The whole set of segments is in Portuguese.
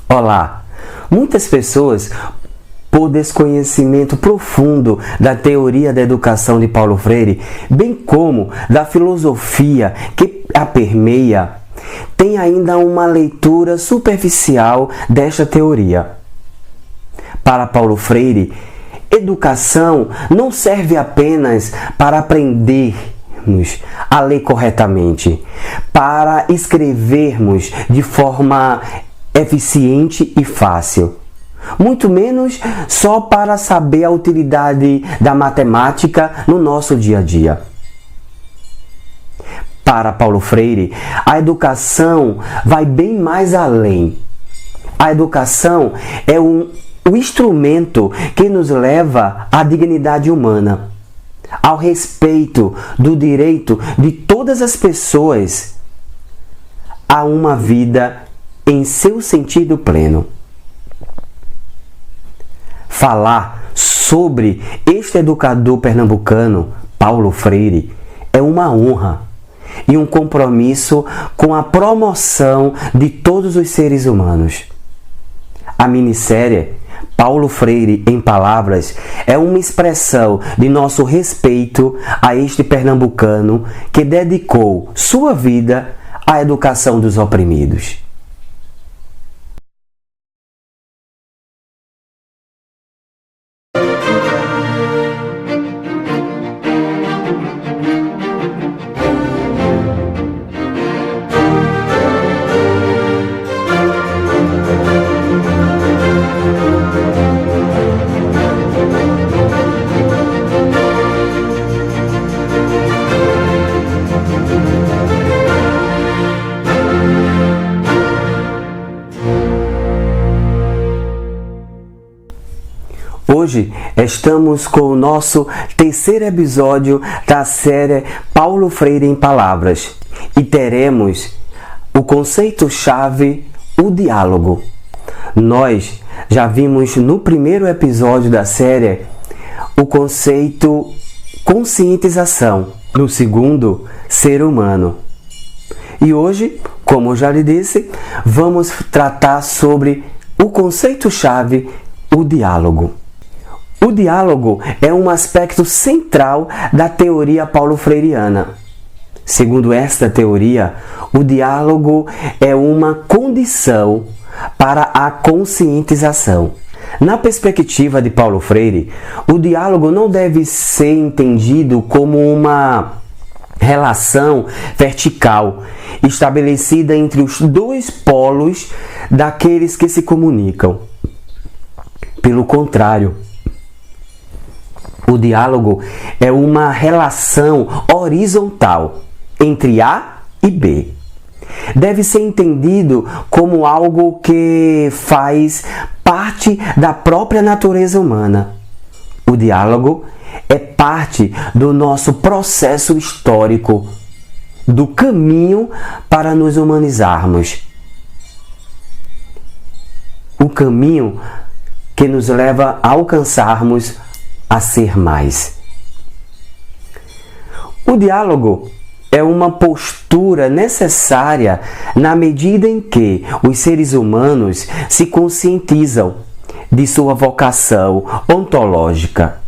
Olá! Muitas pessoas, por desconhecimento profundo da teoria da educação de Paulo Freire, bem como da filosofia que a permeia, têm ainda uma leitura superficial desta teoria. Para Paulo Freire, educação não serve apenas para aprendermos a ler corretamente, para escrevermos de forma eficiente e fácil. Muito menos só para saber a utilidade da matemática no nosso dia a dia. Para Paulo Freire, a educação vai bem mais além. A educação é o instrumento que nos leva à dignidade humana, ao respeito do direito de todas as pessoas a uma vida em seu sentido pleno. Falar sobre este educador pernambucano, Paulo Freire, é uma honra e um compromisso com a promoção de todos os seres humanos. A minissérie Paulo Freire em Palavras é uma expressão de nosso respeito a este pernambucano que dedicou sua vida à educação dos oprimidos. Hoje estamos com o nosso terceiro episódio da série Paulo Freire em Palavras e teremos o conceito-chave, o diálogo. Nós já vimos no primeiro episódio da série o conceito conscientização, no segundo, ser humano. E hoje, como eu já lhe disse, vamos tratar sobre o conceito-chave, o diálogo. O diálogo é um aspecto central da teoria paulo-freireana. Segundo esta teoria, o diálogo é uma condição para a conscientização. Na perspectiva de Paulo Freire, o diálogo não deve ser entendido como uma relação vertical estabelecida entre os dois polos daqueles que se comunicam. Pelo contrário, o diálogo é uma relação horizontal entre A e B. Deve ser entendido como algo que faz parte da própria natureza humana. O diálogo é parte do nosso processo histórico, do caminho para nos humanizarmos. O caminho que nos leva a alcançarmos a ser mais. O diálogo é uma postura necessária na medida em que os seres humanos se conscientizam de sua vocação ontológica.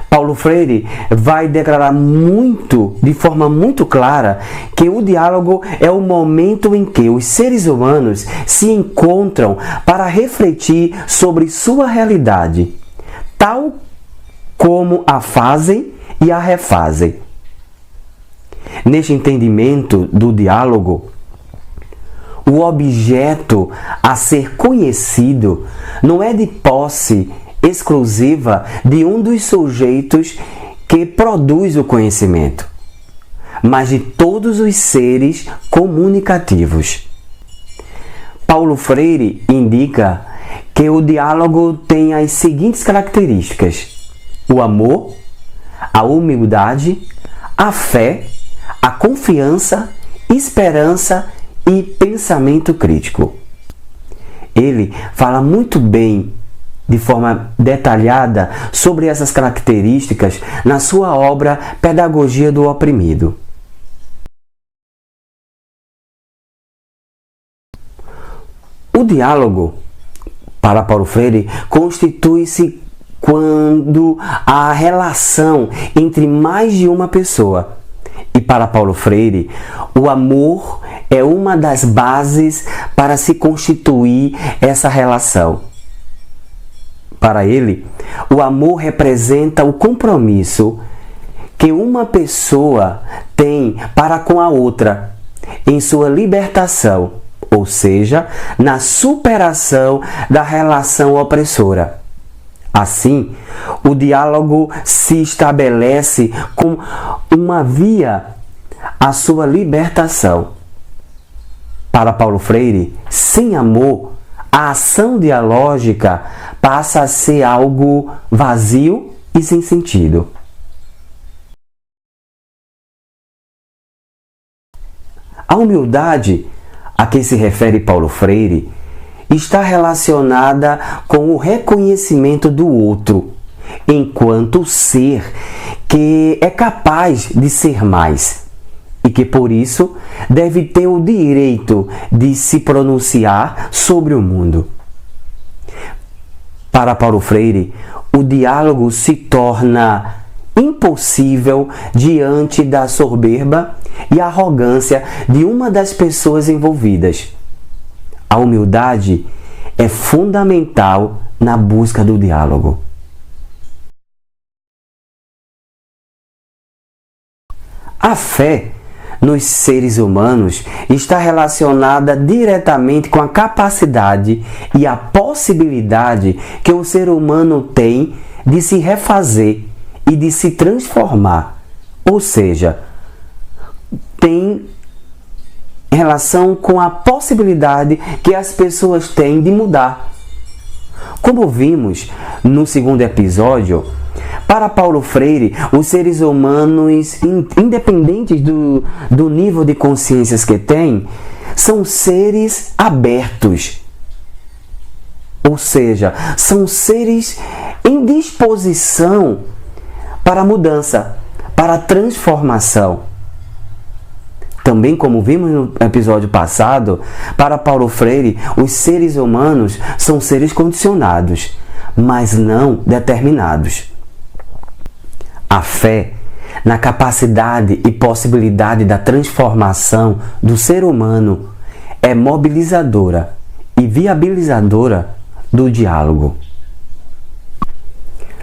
Paulo Freire vai declarar de forma muito clara que o diálogo é o momento em que os seres humanos se encontram para refletir sobre sua realidade, tal como a fazem e a refazem. Neste entendimento do diálogo, o objeto a ser conhecido não é de posse exclusiva de um dos sujeitos que produz o conhecimento, mas de todos os seres comunicativos. Paulo Freire indica que o diálogo tem as seguintes características: o amor, a humildade, a fé, a confiança, esperança e pensamento crítico. Ele fala muito bem, de forma detalhada, sobre essas características na sua obra Pedagogia do Oprimido. O O diálogo, para Paulo Freire, constitui-se quando há relação entre mais de uma pessoa. E para Paulo Freire, o amor é uma das bases para se constituir essa relação. Para ele, o amor representa o compromisso que uma pessoa tem para com a outra em sua libertação, ou seja, na superação da relação opressora. Assim, o diálogo se estabelece como uma via à sua libertação. Para Paulo Freire, sem amor, a ação dialógica passa a ser algo vazio e sem sentido. A humildade a que se refere Paulo Freire está relacionada com o reconhecimento do outro, enquanto ser que é capaz de ser mais e que, por isso, deve ter o direito de se pronunciar sobre o mundo. Para Paulo Freire, o diálogo se torna impossível diante da soberba e arrogância de uma das pessoas envolvidas. A humildade é fundamental na busca do diálogo. A fé nos seres humanos está relacionada diretamente com a capacidade e a possibilidade que o ser humano tem de se refazer e de se transformar, ou seja, tem relação com a possibilidade que as pessoas têm de mudar. Como vimos no segundo episódio, para Paulo Freire, os seres humanos, independentes do nível de consciências que têm, são seres abertos. Ou seja, são seres em disposição para a mudança, para a transformação. Também, como vimos no episódio passado, para Paulo Freire, os seres humanos são seres condicionados, mas não determinados. A fé na capacidade e possibilidade da transformação do ser humano é mobilizadora e viabilizadora do diálogo.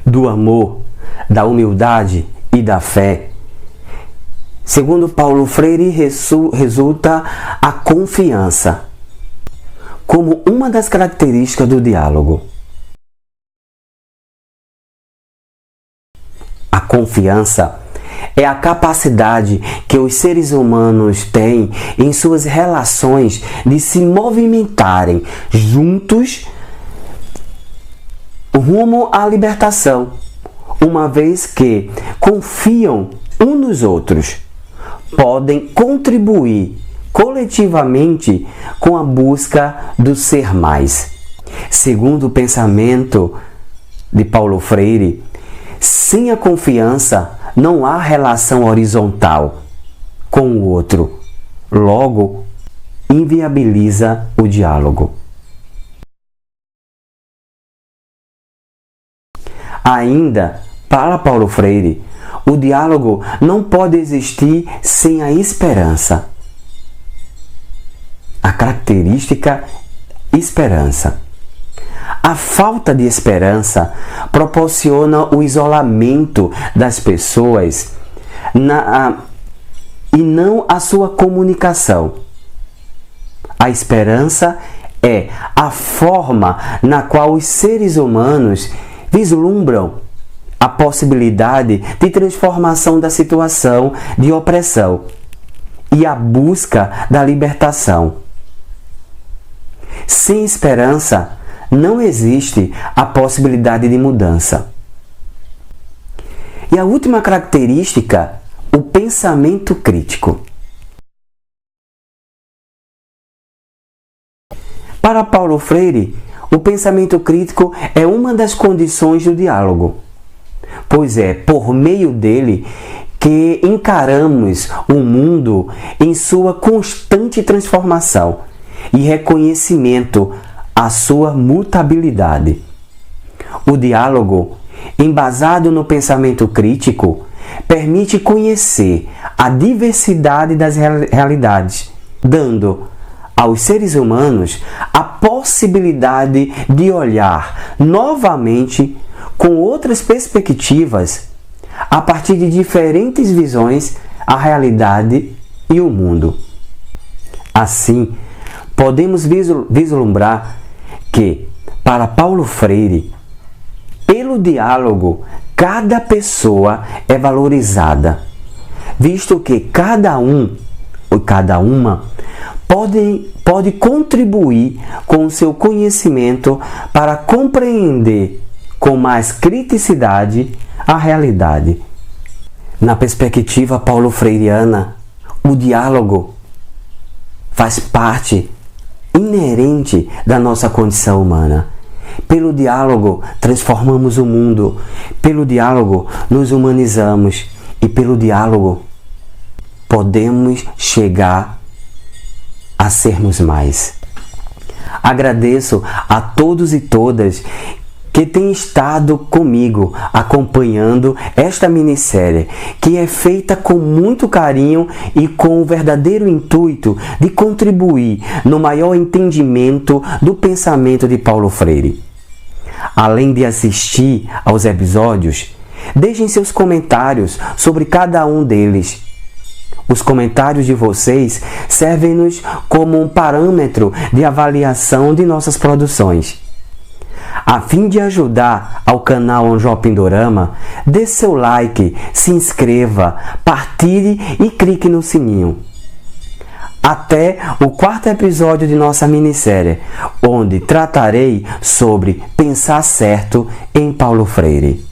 Do amor, da humildade e da fé, segundo Paulo Freire, resulta a confiança como uma das características do diálogo. A confiança é a capacidade que os seres humanos têm em suas relações de se movimentarem juntos rumo à libertação, uma vez que confiam uns nos outros, podem contribuir coletivamente com a busca do ser mais. Segundo o pensamento de Paulo Freire, sem a confiança não há relação horizontal com o outro, logo inviabiliza o diálogo. Ainda, para Paulo Freire, o diálogo não pode existir sem a esperança. A característica esperança. A falta de esperança proporciona o isolamento das pessoas e não a sua comunicação. A esperança é a forma na qual os seres humanos vislumbram a possibilidade de transformação da situação de opressão e a busca da libertação. Sem esperança, não existe a possibilidade de mudança. E a última característica, o pensamento crítico. Para Paulo Freire, o pensamento crítico é uma das condições do diálogo, pois é por meio dele que encaramos o mundo em sua constante transformação e reconhecimento a sua mutabilidade. O diálogo, embasado no pensamento crítico, permite conhecer a diversidade das realidades, dando aos seres humanos a possibilidade de olhar novamente com outras perspectivas a partir de diferentes visões a realidade e o mundo. Assim, podemos vislumbrar que, para Paulo Freire, pelo diálogo, cada pessoa é valorizada, visto que cada um ou cada uma pode contribuir com o seu conhecimento para compreender com mais criticidade a realidade. Na perspectiva paulo-freireana, o diálogo faz parte inerente da nossa condição humana. Pelo diálogo, transformamos o mundo. Pelo diálogo, nos humanizamos. E pelo diálogo, podemos chegar a sermos mais. Agradeço a todos e todas que têm estado comigo acompanhando esta minissérie, que é feita com muito carinho e com o verdadeiro intuito de contribuir no maior entendimento do pensamento de Paulo Freire. Além de assistir aos episódios, deixem seus comentários sobre cada um deles. Os comentários de vocês servem-nos como um parâmetro de avaliação de nossas produções. A fim de ajudar ao canal Anjó Pindorama, dê seu like, se inscreva, partilhe e clique no sininho. Até o 4º episódio de nossa minissérie, onde tratarei sobre pensar certo em Paulo Freire.